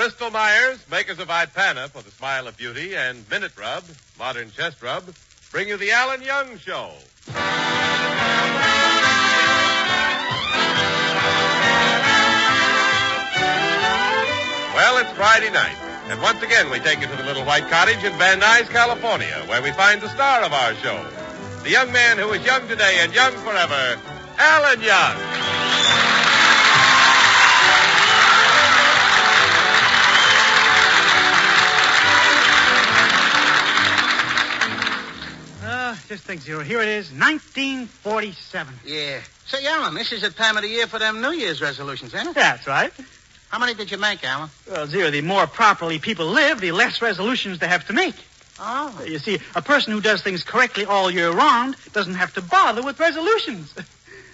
Bristol Myers, makers of Ipana for the smile of beauty, and Minute Rub, modern chest rub, bring you the Alan Young Show. Well, it's Friday night, and once again we take you to the little white cottage in Van Nuys, California, where we find the star of our show, the young man who is young today and young forever, Alan Young. Just think, Zero. Here it is, 1947. Yeah. Say, Alan, this is the time of the year for them New Year's resolutions, ain't it? That's right. How many did you make, Alan? Well, Zero, the more properly people live, the less resolutions they have to make. Oh. You see, a person who does things correctly all year round doesn't have to bother with resolutions.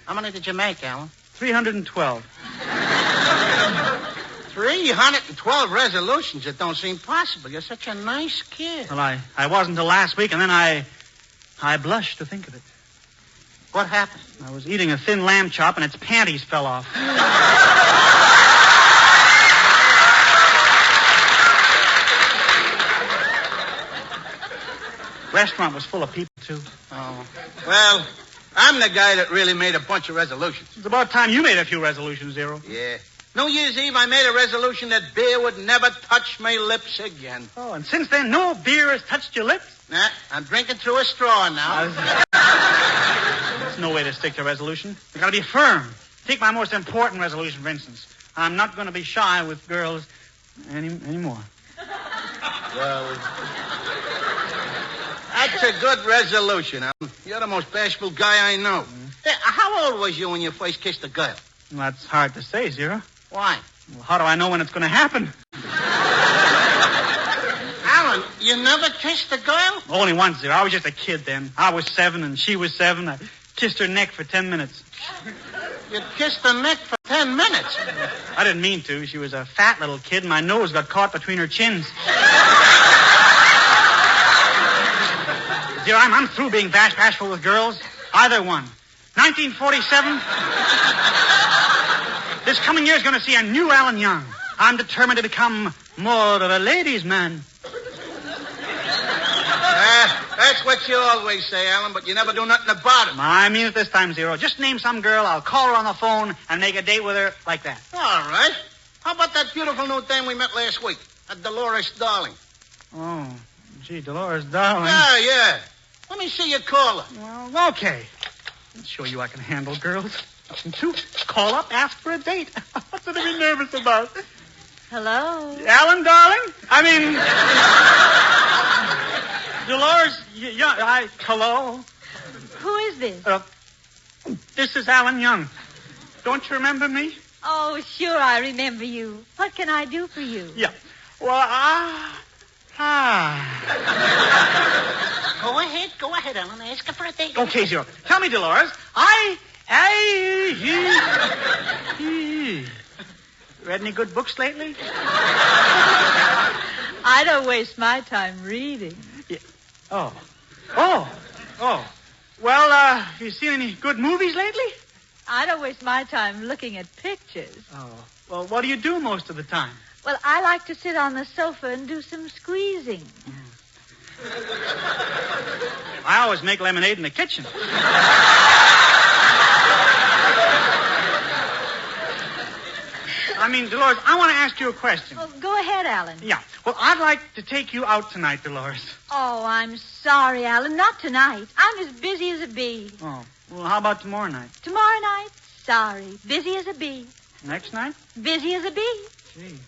How many did you make, Alan? 312. 312 resolutions? It don't seem possible. You're such a nice kid. Well, I wasn't until last week, and then I blushed to think of it. What happened? I was eating a thin lamb chop, and its panties fell off. Restaurant was full of people, too. Oh. Well, I'm the guy that really made a bunch of resolutions. It's about time you made a few resolutions, Zero. Yeah. New Year's Eve, I made a resolution that beer would never touch my lips again. Oh, and since then, no beer has touched your lips? Nah, I'm drinking through a straw now. There's no way to stick to a resolution. You gotta be firm. Take my most important resolution, for instance. I'm not going to be shy with girls anymore. Well, that's a good resolution, Alan. You're the most bashful guy I know. Hey, how old was you when you first kissed a girl? Well, that's hard to say, Zero. Why? Well, how do I know when it's going to happen? Alan, you never kissed a girl? Only once, Zero. I was just a kid then. I was 7 and she was 7. I kissed her neck for 10 minutes. You kissed her neck for 10 minutes? I didn't mean to. She was a fat little kid and my nose got caught between her chins. Zero, I'm through being bashful with girls. Either one. 1947. This coming year is going to see a new Alan Young. I'm determined to become more of a ladies' man. That's what you always say, Alan, but you never do nothing about it. I mean it this time, Zero. Just name some girl, I'll call her on the phone and make a date with her like that. All right. How about that beautiful new dame we met last week? That Dolores Darling. Oh, gee, Dolores Darling. Yeah. Let me see you call her. Well, okay. I'll show you I can handle girls. Nothing to call up, ask for a date. What's there to be nervous about? Hello? Alan, darling? Dolores, hello? Who is this? This is Alan Young. Don't you remember me? Oh, sure, I remember you. What can I do for you? Yeah. Well, Go ahead, Alan. Ask her for a date. Okay, Zero. Tell me, Dolores, read any good books lately? I don't waste my time reading. Yeah. Oh. Well, have you seen any good movies lately? I don't waste my time looking at pictures. Oh. Well, what do you do most of the time? Well, I like to sit on the sofa and do some squeezing. I always make lemonade in the kitchen. Dolores, I want to ask you a question. Oh, go ahead, Alan. Yeah. Well, I'd like to take you out tonight, Dolores. Oh, I'm sorry, Alan. Not tonight. I'm as busy as a bee. Oh. Well, how about tomorrow night? Tomorrow night? Sorry. Busy as a bee. Next night? Busy as a bee. Gee.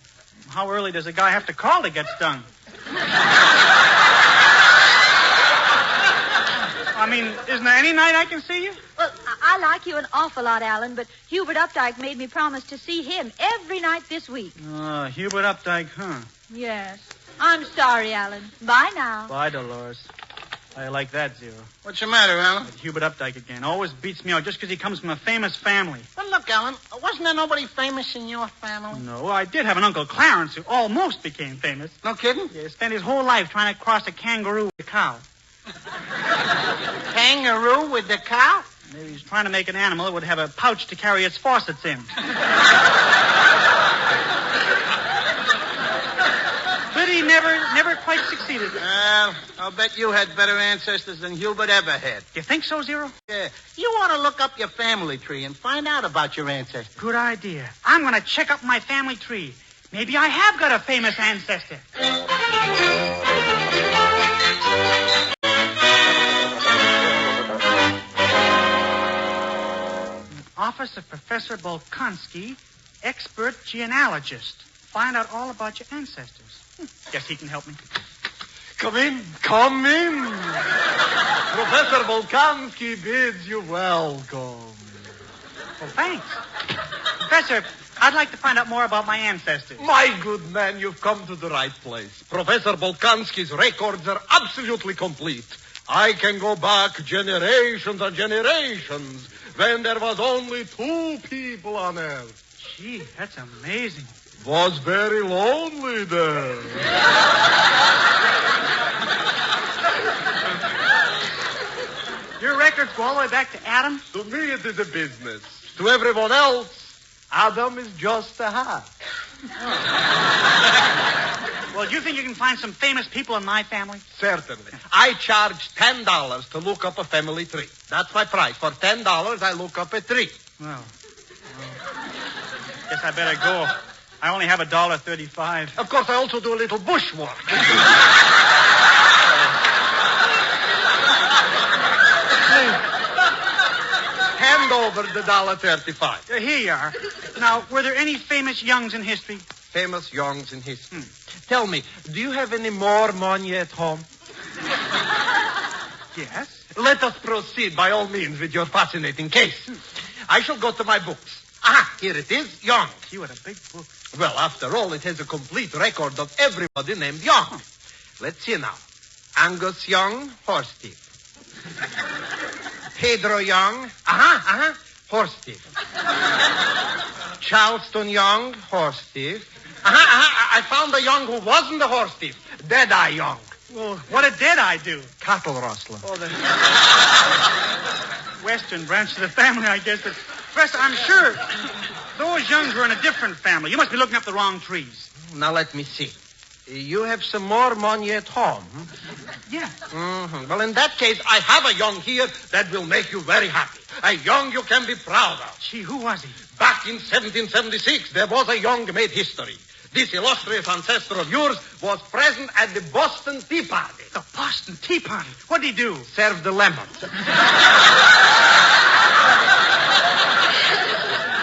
How early does a guy have to call to get stung? Isn't there any night I can see you? Well, I like you an awful lot, Alan, but Hubert Updike made me promise to see him every night this week. Hubert Updike, huh? Yes. I'm sorry, Alan. Bye now. Bye, Dolores. I like that, Zero. What's the matter, Alan? But Hubert Updike again. Always beats me out just because he comes from a famous family. Well, look, Alan, wasn't there nobody famous in your family? No, I did have an Uncle Clarence who almost became famous. No kidding? Yeah, he spent his whole life trying to cross a kangaroo with a cow. Kangaroo with the cow? Maybe he's trying to make an animal that would have a pouch to carry its faucets in. never quite succeeded. Well, I'll bet you had better ancestors than Hubert ever had. You think so, Zero? Yeah. You ought to look up your family tree and find out about your ancestors. Good idea. I'm going to check up my family tree. Maybe I have got a famous ancestor. Office of Professor Bolkonsky, expert genealogist. Find out all about your ancestors. Guess he can help me. Come in. Come in. Professor Bolkonsky bids you welcome. Well, thanks. Professor, I'd like to find out more about my ancestors. My good man, you've come to the right place. Professor Bolkonsky's records are absolutely complete. I can go back generations and generations when there was only 2 people on Earth. Gee, that's amazing. Was very lonely there. Your records go all the way back to Adam? To me, it is a business. To everyone else, Adam is just a hat. Well, do you think you can find some famous people in my family? Certainly. I charge $10 to look up a family tree. That's my price. For $10, I look up a tree. Well, guess I better go. I only have $1.35. Of course, I also do a little bushwork. Hand over the $1.35. Here you are. Now, were there any famous youngs in history? Famous youngs in history. Tell me, do you have any more money at home? Yes. Let us proceed, by all means, with your fascinating case. I shall go to my books. Ah, here it is, Young. You had a big book. Well, after all, it has a complete record of everybody named Young. Let's see now. Angus Young, horse thief. Pedro Young, horse thief. Charleston Young, horse thief. I found a Young who wasn't a horse thief. Deadeye Young. Well, what did Deadeye do? Cattle rustler. Oh, the western branch of the family, I guess. But, Professor, I'm sure those Youngs were in a different family. You must be looking up the wrong trees. Now, let me see. You have some more money at home? Yeah. Mm-hmm. Well, in that case, I have a Young here that will make you very happy. A Young you can be proud of. Gee, who was he? Back in 1776, there was a Young who made history. This illustrious ancestor of yours was present at the Boston Tea Party. The Boston Tea Party? What did he do? Served the lemons.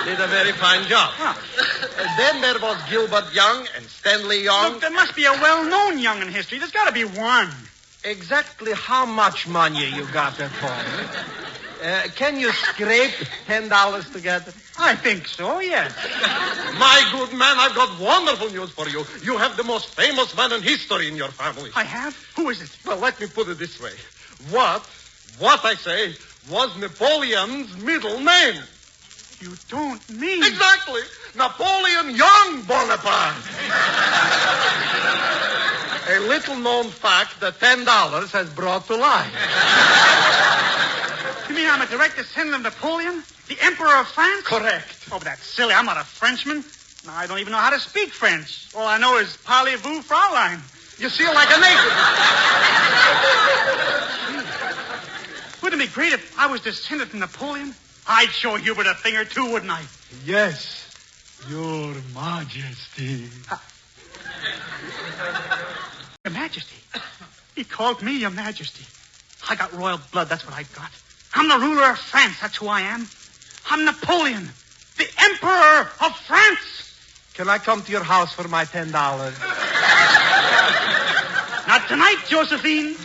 Did a very fine job. Huh. Then there was Gilbert Young and Stanley Young. Look, there must be a well-known Young in history. There's got to be one. Exactly how much money you got at home? Can you scrape $10 together? I think so, yes. My good man, I've got wonderful news for you. You have the most famous man in history in your family. I have? Who is it? Well, let me put it this way. What I say, was Napoleon's middle name. You don't mean... Exactly. Napoleon Young Bonaparte. A little-known fact that $10 has brought to light. You mean I'm a direct descendant of Napoleon? The Emperor of France? Correct. Oh, but that's silly. I'm not a Frenchman. No, I don't even know how to speak French. All I know is parlez-vous, Fraulein. You see, like a native. Wouldn't it be great if I was descended from Napoleon? I'd show Hubert a thing or two, wouldn't I? Yes, Your Majesty. Your Majesty? He called me Your Majesty. I got royal blood, that's what I got. I'm the ruler of France, that's who I am. I'm Napoleon, the Emperor of France. Can I come to your house for my $10? Not tonight, Josephine.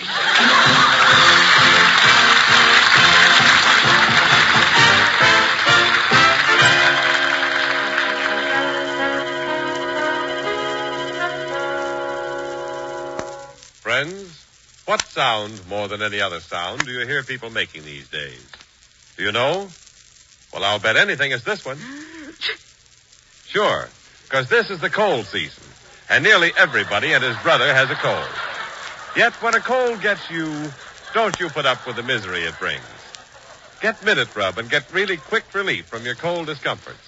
Friends, what sound, more than any other sound, do you hear people making these days? Do you know? Well, I'll bet anything it's this one. Sure, because this is the cold season, and nearly everybody and his brother has a cold. Yet when a cold gets you, don't you put up with the misery it brings. Get Minute Rub and get really quick relief from your cold discomforts.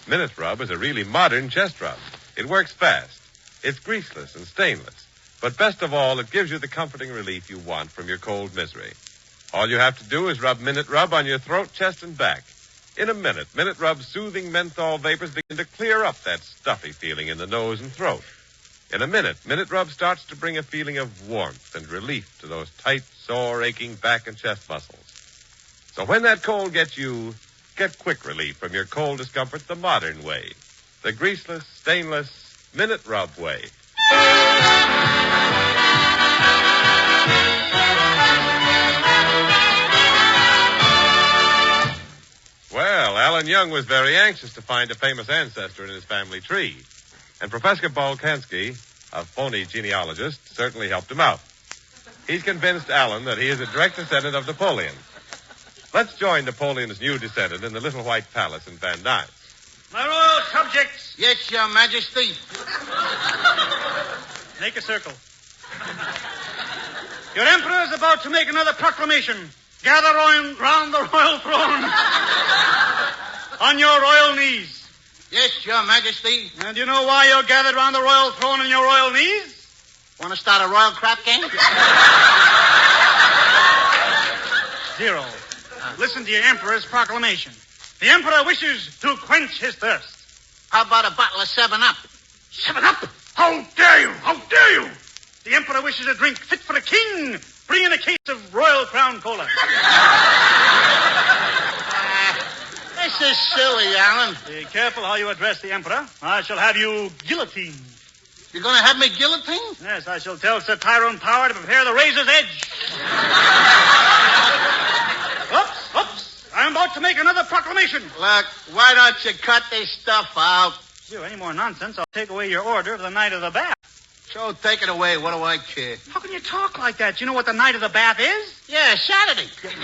Minute Rub is a really modern chest rub. It works fast. 2 minutes later, you're back to your old self. It's greaseless and stainless. But best of all, it gives you the comforting relief you want from your cold misery. All you have to do is rub Minute Rub on your throat, chest, and back. In a minute, Minute Rub's soothing menthol vapors begin to clear up that stuffy feeling in the nose and throat. In a minute, Minute Rub starts to bring a feeling of warmth and relief to those tight, sore, aching back and chest muscles. So when that cold gets you, get quick relief from your cold discomfort the modern way. The greaseless, stainless Minute Rub way. Well, Alan Young was very anxious to find a famous ancestor in his family tree. And Professor Bolkansky, a phony genealogist, certainly helped him out. He's convinced Alan that he is a direct descendant of Napoleon. Let's join Napoleon's new descendant in the Little White Palace in Van Nuys. My royal subjects, Yes, Your Majesty. make a circle. Your emperor is about to make another proclamation. Gather round the royal throne on your royal knees. Yes, Your Majesty. And do you know why you're gathered round the royal throne on your royal knees? Want to start a royal crap game? Zero. Listen to your emperor's proclamation. The emperor wishes to quench his thirst. How about a bottle of 7-Up? 7-Up? How dare you? How dare you? The emperor wishes a drink fit for a king. Bring in a case of Royal Crown Cola. This is silly, Alan. Be careful how you address the emperor. I shall have you guillotined. You're going to have me guillotined? Yes, I shall tell Sir Tyrone Power to prepare the razor's edge. Oops. I'm about to make another proclamation. Look, why don't you cut this stuff out? You any more nonsense, I'll take away your order of the night of the bath. So take it away. What do I care? How can you talk like that? You know what the night of the bath is? Yeah, Saturday. That's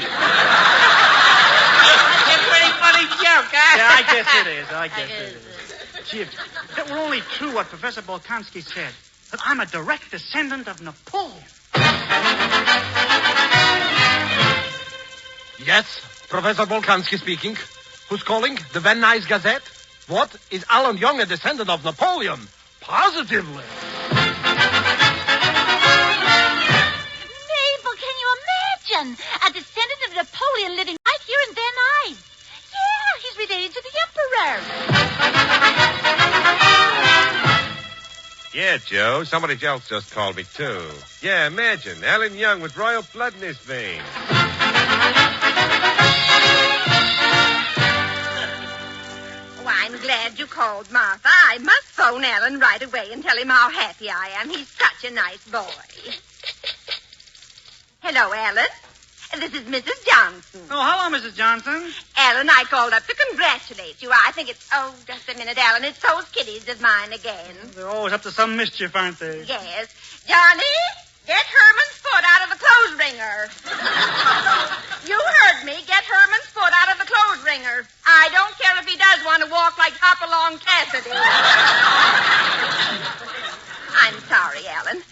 a pretty funny joke, huh? Yeah, I guess it is. Gee, if it were only true what Professor Bolkansky said, that I'm a direct descendant of Napoleon. Yes, Professor Bolkansky speaking. Who's calling? The Van Nuys Gazette? What? Is Alan Young a descendant of Napoleon? Positively. Mabel, can you imagine? A descendant of Napoleon living right here in Van Nuys. Yeah, he's related to the Emperor. Yeah, Joe. Somebody else just called me, too. Yeah, imagine. Alan Young with royal blood in his veins. Oh, I'm glad you called, Martha. I must phone Alan right away and tell him how happy I am. He's such a nice boy. Hello, Alan. This is Mrs. Johnson. Oh, hello, Mrs. Johnson. Alan, I called up to congratulate you. I think it's... Oh, just a minute, Alan. It's those kiddies of mine again. They're always up to some mischief, aren't they? Yes. Johnny, get Herman's foot out of the clothes wringer. You heard me. Get Herman's foot out of the clothes wringer. I don't care if he does want to walk like Hopalong Cassidy. I'm sorry, Alan.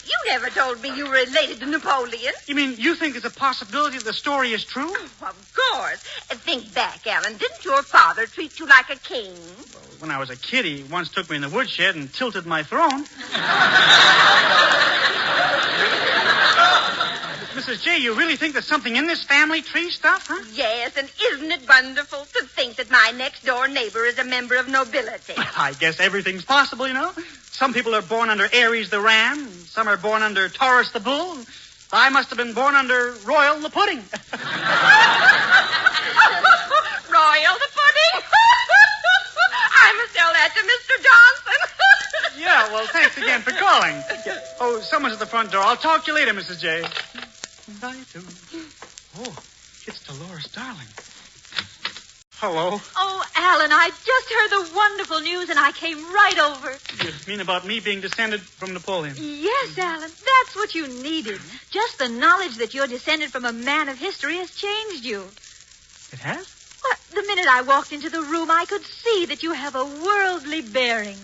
You never told me you were related to Napoleon. You mean you think there's a possibility that the story is true? Oh, of course. Think back, Alan. Didn't your father treat you like a king? Well, when I was a kid, he once took me in the woodshed and tilted my throne. Mrs. J, you really think there's something in this family tree stuff, huh? Yes, and isn't it wonderful to think that my next-door neighbor is a member of nobility? I guess everything's possible, you know. Some people are born under Aries the ram. Some are born under Taurus the bull. I must have been born under Royal the pudding. Royal the pudding? I must tell that to Mr. Johnson. Yeah, well, thanks again for calling. Oh, someone's at the front door. I'll talk to you later, Mrs. J. Oh, it's Dolores Darling. Hello. Oh, Alan, I just heard the wonderful news, and I came right over. You mean about me being descended from Napoleon? Yes, Alan, that's what you needed. Just the knowledge that you're descended from a man of history has changed you. It has? What? The minute I walked into the room, I could see that you have a worldly bearing.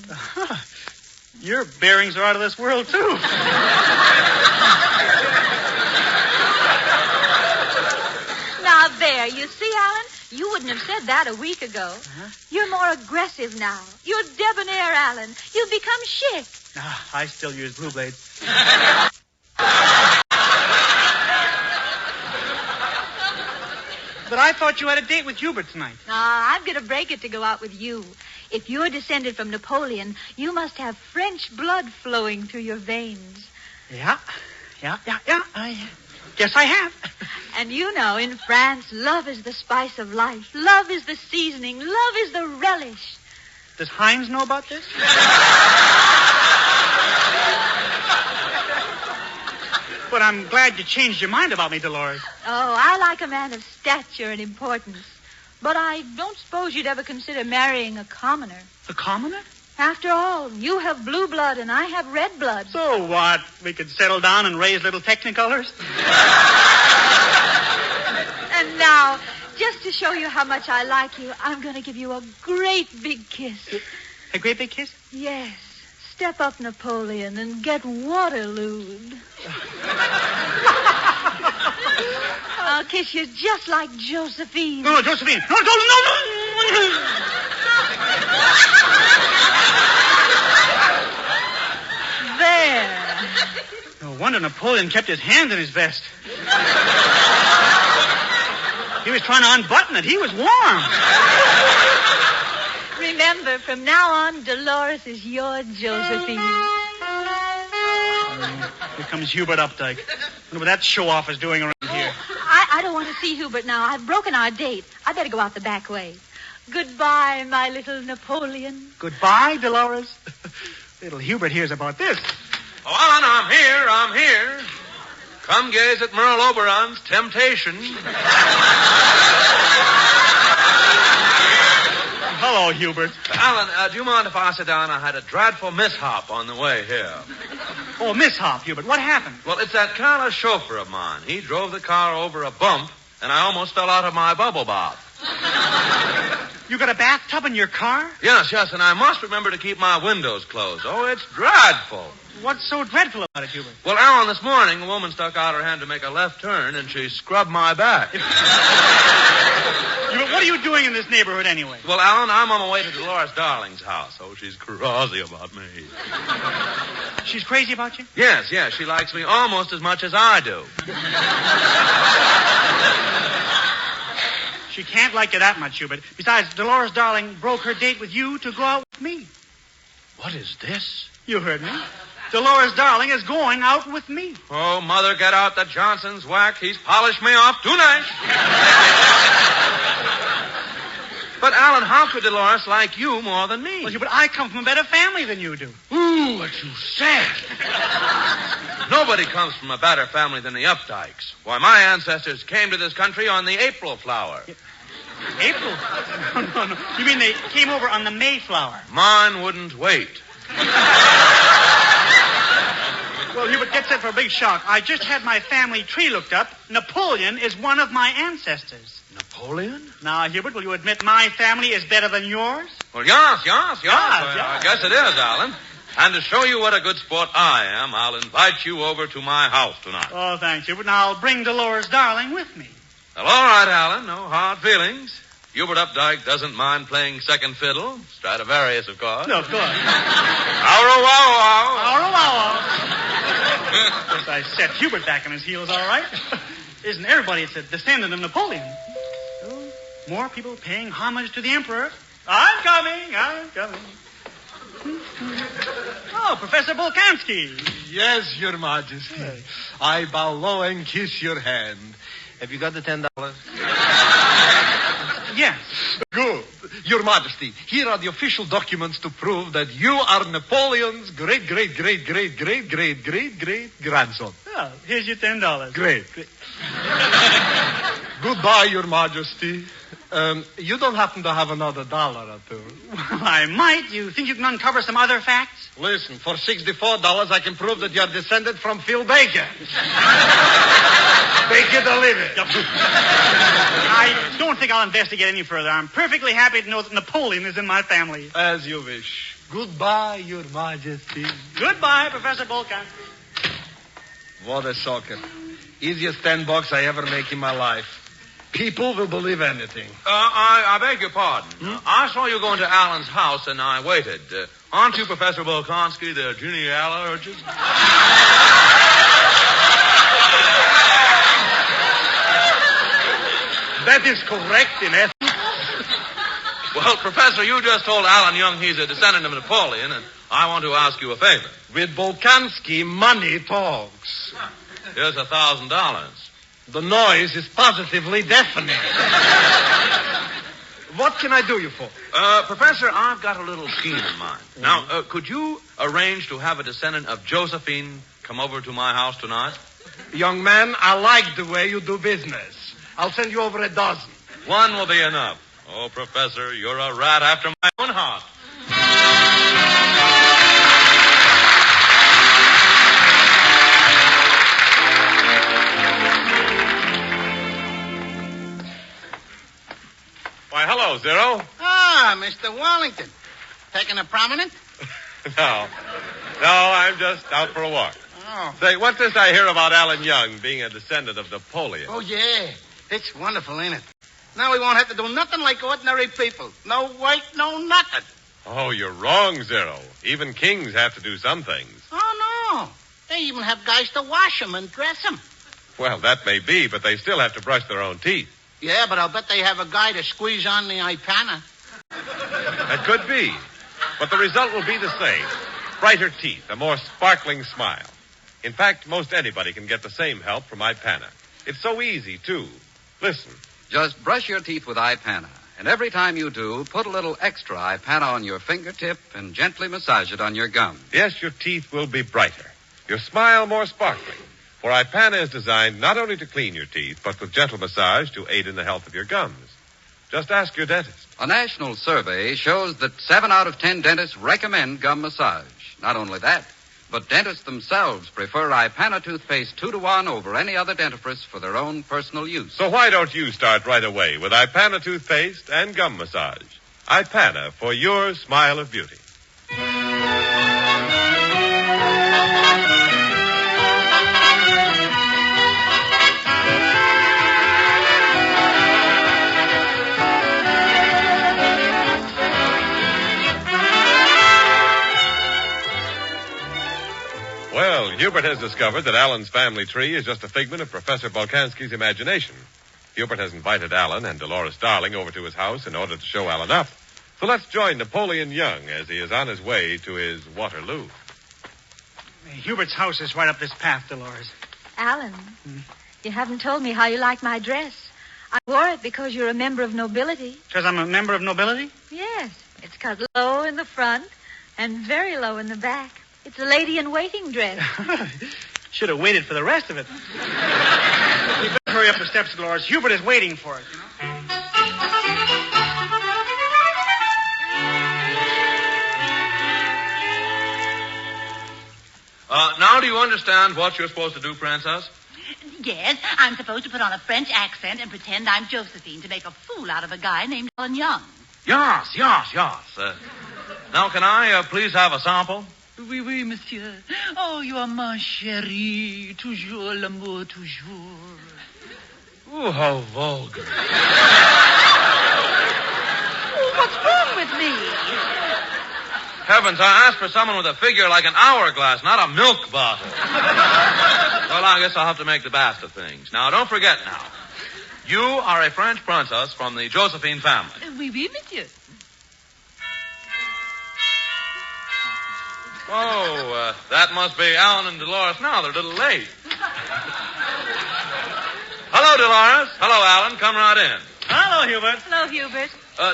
Your bearings are out of this world, too. Now, there, you see, Alan? You wouldn't have said that a week ago. You're more aggressive now. You're debonair, Alan. You've become chic. I still use blue blades. But I thought you had a date with Hubert tonight. I'm going to break it to go out with you. If you're descended from Napoleon, you must have French blood flowing through your veins. Yeah. I guess I have. And you know, in France, love is the spice of life. Love is the seasoning. Love is the relish. Does Heinz know about this? But I'm glad you changed your mind about me, Dolores. Oh, I like a man of stature and importance. But I don't suppose you'd ever consider marrying a commoner. A commoner? After all, you have blue blood and I have red blood. So what? We could settle down and raise little technicolors? And now, just to show you how much I like you, I'm going to give you a great big kiss. A great big kiss? Yes. Step up, Napoleon, and get Waterlooed. I'll kiss you just like Josephine. No, Josephine. No. There. No wonder Napoleon kept his hand in his vest. He was trying to unbutton it. He was warm. Remember, from now on, Dolores is your Josephine. Here comes Hubert Updike. Wonder what that show-off is doing around here. I don't want to see Hubert now. I've broken our date. I better go out the back way. Goodbye, my little Napoleon. Goodbye, Dolores. Little Hubert hears about this. Oh, Alan, I'm here. Come gaze at Merle Oberon's Temptation. Hello, Hubert. Alan, do you mind if I sit down? I had a dreadful mishap on the way here. Oh, mishap, Hubert. What happened? Well, it's that careless chauffeur of mine. He drove the car over a bump, and I almost fell out of my bubble bath. You got a bathtub in your car? Yes, and I must remember to keep my windows closed. Oh, it's dreadful. What's so dreadful about it, Hubert? Well, Alan, this morning, a woman stuck out her hand to make a left turn, and she scrubbed my back. Hubert, what are you doing in this neighborhood anyway? Well, Alan, I'm on my way to Dolores Darling's house. Oh, she's crazy about me. She's crazy about you? Yes, she likes me almost as much as I do. She can't like you that much, Hubert. Besides, Dolores Darling broke her date with you to go out with me. What is this? You heard me. Dolores Darling is going out with me. Oh, Mother, get out the Johnson's whack. He's polished me off tonight. But, Alan, how could Dolores like you more than me? Well, Hubert, I come from a better family than you do. Ooh, what you said. Nobody comes from a better family than the Updikes. Why, my ancestors came to this country on the April flower. April? No. You mean they came over on the Mayflower? Mine wouldn't wait. Well, Hubert, get set for a big shock. I just had my family tree looked up. Napoleon is one of my ancestors. Napoleon? Now, Hubert, will you admit my family is better than yours? Well, yes. I guess it is, Alan. And to show you what a good sport I am, I'll invite you over to my house tonight. Oh, thanks, Hubert. Now, I'll bring Dolores Darling with me. Well, all right, Alan. No hard feelings. Hubert Updike doesn't mind playing second fiddle. Stradivarius, of course. No, of course. Ow-row-wow-wow. Ow-row-wow-wow. Yes, I set Hubert back on his heels, all right. Isn't everybody? It's a descendant of Napoleon. Oh, more people paying homage to the emperor. I'm coming. Oh, Professor Bolkansky. Yes, Your Majesty. Hey. I bow low and kiss your hand. Have you got the $10? Yes. Good. Your Majesty, here are the official documents to prove that you are Napoleon's great-great-great-great-great-great-great-great-grandson. Oh, here's your $10. Great. Goodbye, Your Majesty. You don't happen to have another $1 or two? Well, I might. You think you can uncover some other facts? Listen, for $64, I can prove that you're descended from Phil Baker. Baker the living. I don't think I'll investigate any further. I'm perfectly happy to know that Napoleon is in my family. As you wish. Goodbye, Your Majesty. Goodbye, Professor Bolkansky. What a socket. Easiest $10 I ever make in my life. People will believe anything. I beg your pardon. I saw you go into Alan's house, and I waited. Aren't you Professor Bolkonsky, the genealogist? That is correct in essence. Well, Professor, you just told Alan Young he's a descendant of Napoleon, and I want to ask you a favor. With Bolkonsky, money talks. Here's $1,000. The noise is positively deafening. What can I do you for? Professor, I've got a little scheme in mind. Now, could you arrange to have a descendant of Josephine come over to my house tonight? Young man, I like the way you do business. I'll send you over a dozen. One will be enough. Oh, Professor, you're a rat after my own heart. Why, hello, Zero. Ah, Mr. Wallington. Taking a prominent? No, I'm just out for a walk. Oh. Say, what's this I hear about Alan Young being a descendant of Napoleon? Oh, yeah. It's wonderful, ain't it? Now we won't have to do nothing like ordinary people. No work, no nothing. Oh, you're wrong, Zero. Even kings have to do some things. Oh, no. They even have guys to wash them and dress them. Well, that may be, but they still have to brush their own teeth. Yeah, but I'll bet they have a guy to squeeze on the ipana. That could be. But the result will be the same. Brighter teeth, a more sparkling smile. In fact, most anybody can get the same help from ipana. It's so easy, too. Listen. Just brush your teeth with ipana. And every time you do, put a little extra ipana on your fingertip and gently massage it on your gums. Yes, your teeth will be brighter. Your smile more sparkling. For ipana is designed not only to clean your teeth, but with gentle massage to aid in the health of your gums. Just ask your dentist. A national survey shows that 7 out of 10 dentists recommend gum massage. Not only that, but dentists themselves prefer ipana toothpaste 2-to-1 over any other dentifrice for their own personal use. So why don't you start right away with ipana toothpaste and gum massage? ipana for your smile of beauty. Well, Hubert has discovered that Alan's family tree is just a figment of Professor Bolkonsky's imagination. Hubert has invited Alan and Dolores Darling over to his house in order to show Alan up. So let's join Napoleon Young as he is on his way to his Waterloo. Hubert's house is right up this path, Dolores. Alan, you haven't told me how you like my dress. I wore it because you're a member of nobility. Because I'm a member of nobility? Yes. It's cut low in the front and very low in the back. It's a lady-in-waiting dress. Should have waited for the rest of it. You better hurry up the steps, Dolores. Hubert is waiting for it, you know. Now do you understand what you're supposed to do, Princess? Yes, I'm supposed to put on a French accent and pretend I'm Josephine to make a fool out of a guy named Alan Young. Yes. Now, can I please have a sample? Oui, monsieur. Oh, you are ma chérie. Toujours l'amour, toujours. Oh, how vulgar. Oh, what's wrong with me? Heavens, I asked for someone with a figure like an hourglass, not a milk bottle. Well, I guess I'll have to make the best of things. Now, don't forget now. You are a French princess from the Josephine family. Oui, monsieur. Oh, that must be Alan and Dolores now. They're a little late. Hello, Dolores. Hello, Alan. Come right in. Hello, Hubert. Hello, Hubert.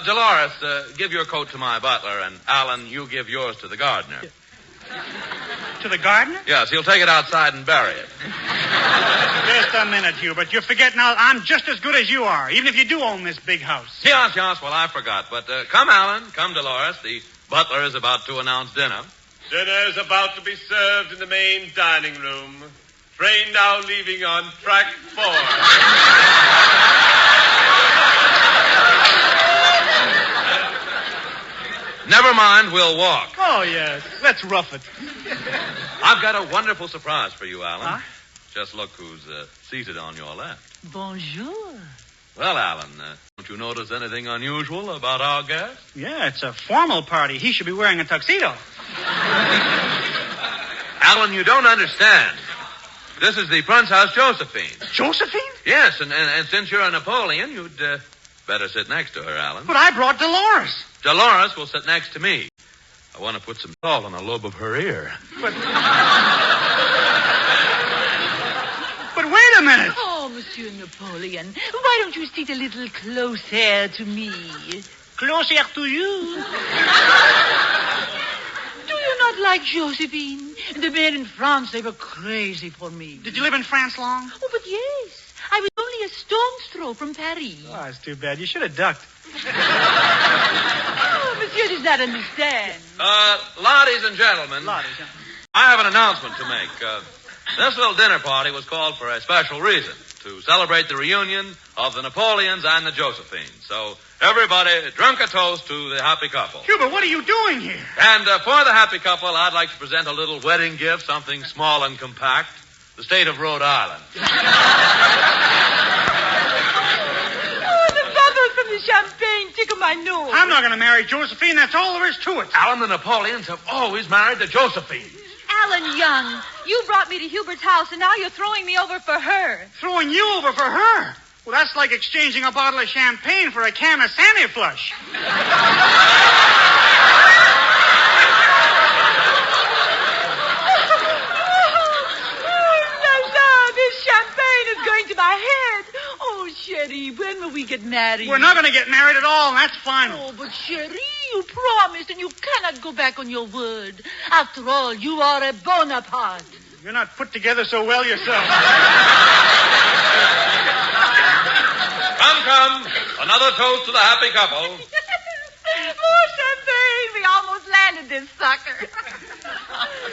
Dolores, give your coat to my butler, and Alan, you give yours to the gardener. To the gardener? Yes, he'll take it outside and bury it. Just a minute, Hubert. You forget now I'm just as good as you are, even if you do own this big house. Yes, well, I forgot. But come, Alan. Come, Dolores. The butler is about to announce dinner. Dinner's about to be served in the main dining room. Train now leaving on track 4. Never mind, we'll walk. Oh, yes. Let's rough it. I've got a wonderful surprise for you, Alan. Huh? Just look who's seated on your left. Bonjour. Well, Alan, don't you notice anything unusual about our guest? Yeah, it's a formal party. He should be wearing a tuxedo. Alan, you don't understand. This is the Princess Josephine. Josephine? Yes, and since you're a Napoleon, you'd better sit next to her, Alan. But I brought Dolores. Dolores will sit next to me. I want to put some salt on the lobe of her ear. But wait a minute. Oh, Monsieur Napoleon, why don't you sit a little closer to me? Closer to you. Do you not like Josephine? The men in France, they were crazy for me. Did you live in France long? Oh, but yes. I was only a stone's throw from Paris. Oh, that's too bad. You should have ducked. Oh, Monsieur does not understand. Ladies and gentlemen, I have an announcement to make. This little dinner party was called for a special reason, to celebrate the reunion of the Napoleons and the Josephines. So, everybody, drink a toast to the happy couple. Hubert, what are you doing here? And for the happy couple, I'd like to present a little wedding gift, something small and compact, the state of Rhode Island. Oh, the bubbles from the champagne tickle my nose. I'm not going to marry Josephine. That's all there is to it. Alan, the Napoleons have always married the Josephines. Alan Young, you brought me to Hubert's house, and now you're throwing me over for her. Throwing you over for her? Well, that's like exchanging a bottle of champagne for a can of Sandy Flush. This champagne is going to my head. Oh, Sherry, when will we get married? We're not going to get married at all, and that's final. Oh, but Sherry, you promised, and you cannot go back on your word. After all, you are a Bonaparte. You're not put together so well yourself. Come. Another toast to the happy couple. More champagne. We almost landed this sucker.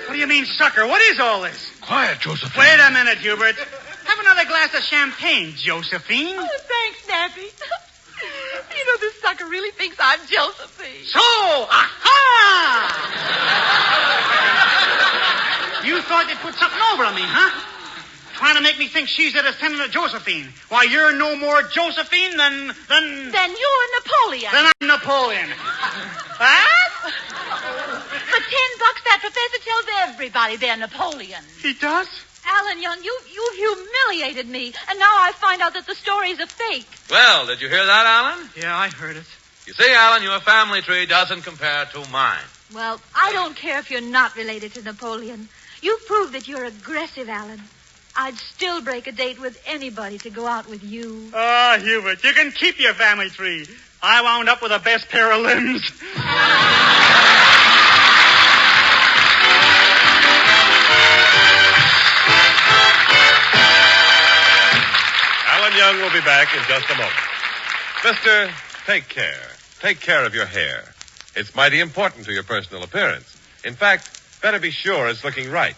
What do you mean, sucker? What is all this? Quiet, Josephine. Wait a minute, Hubert. Have another glass of champagne, Josephine. Oh, thanks, Nappy. You know, this sucker really thinks I'm Josephine. So, aha! You thought you'd put something over on me, huh? Trying to make me think she's a descendant of Josephine. Why, you're no more Josephine than... Then you're Napoleon. Then I'm Napoleon. What? For $10, that professor tells everybody they're Napoleon. He does? Alan Young, you've humiliated me, and now I find out that the story's a fake. Well, did you hear that, Alan? Yeah, I heard it. You see, Alan, your family tree doesn't compare to mine. Well, I don't care if you're not related to Napoleon. You've proved that you're aggressive, Alan. I'd still break a date with anybody to go out with you. Oh, Hubert, you can keep your family tree. I wound up with the best pair of limbs. Alan Young will be back in just a moment. Mister, take care. Take care of your hair. It's mighty important to your personal appearance. In fact, better be sure it's looking right.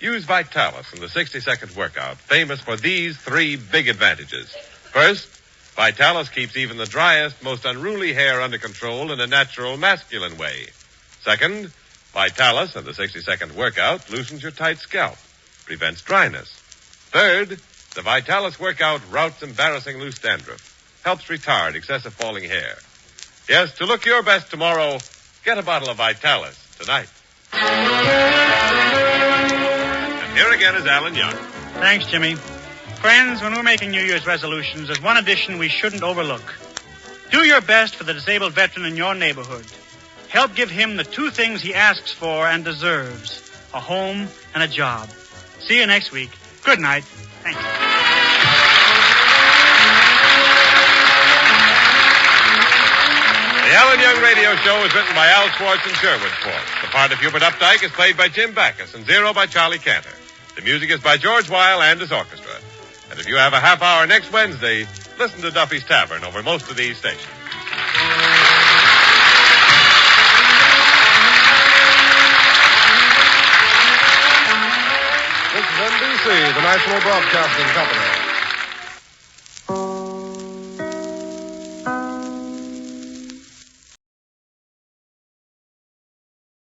Use Vitalis in the 60-second workout, famous for these 3 big advantages. First, Vitalis keeps even the driest, most unruly hair under control in a natural, masculine way. Second, Vitalis and the 60-second workout loosens your tight scalp, prevents dryness. Third, the Vitalis workout routs embarrassing loose dandruff, helps retard excessive falling hair. Yes, to look your best tomorrow, get a bottle of Vitalis tonight. And here again is Alan Young. Thanks, Jimmy. Friends, when we're making New Year's resolutions, there's one addition we shouldn't overlook. Do your best for the disabled veteran in your neighborhood. Help give him the 2 things he asks for and deserves, a home and a job. See you next week. Good night. Thanks. The Alan Young Radio Show is written by Al Schwartz and Sherwood Schwartz. The part of Hubert Updike is played by Jim Backus, and Zero by Charlie Cantor. The music is by George Weil and his orchestra. And if you have a half hour next Wednesday, listen to Duffy's Tavern over most of these stations. This is NBC, the National Broadcasting Company.